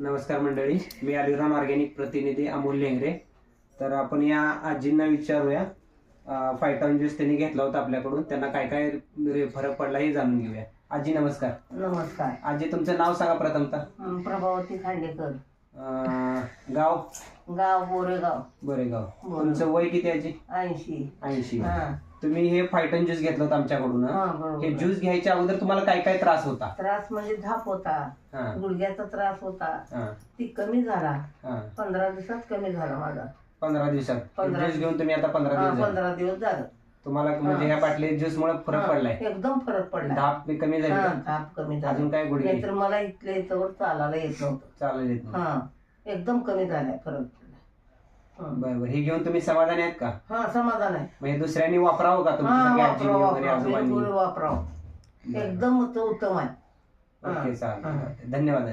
नमस्कार मंडळी, मी अलिराम ऑर्गॅनिक प्रतिनिधी अमोल लेंगरे. तर आपण या आजींना विचारूया, फायटॉन ज्यूस त्यांनी घेतला होता आपल्याकडून, त्यांना काय काय फरक पडला हे जाणून घेऊया. आजी नमस्कार. नमस्कार. आजी तुमचं नाव सांगा प्रथमतः. प्रभावती खांडेकर. गाव गाव बोरेगाव. बोरेगाव. तुमचं वय किती आजी? 80. तुम्ही हे फायटॉन ज्यूस घेतलं होतं आमच्याकडून. हे ज्यूस घ्यायच्या अगोदर तुम्हाला काय काय त्रास होता? त्रास म्हणजे धाप होता, गुडघ्याचा त्रास होता, ती कमी झाला. 15 दिवसात कमी झाला माझा. 15 दिवसात ज्यूस घेऊन तुम्ही आता 15 दिवस झालं तुम्हाला म्हणजे ह्या बाटली ज्यूस मुळे फरक पडलाय? एकदम फरक पडला. धाप कमी झाली? धाप कमी झाली. अजून काय गुडघे? नाहीतर मला इथल्या इथवर चालायला येत नव्हतं. चालायला येत नव्हतं. एकदम कमी झालाय फरक. बरोबर. हे घेऊन तुम्ही समाधानी आहेत का? हा, समाधान आहे. म्हणजे दुसऱ्यांनी वापरावं का तुमच्या आजीने वगैरे आजोबांनी? वापरावं. एकदम उत्तम आहे. ओके, चालेल. धन्यवाद.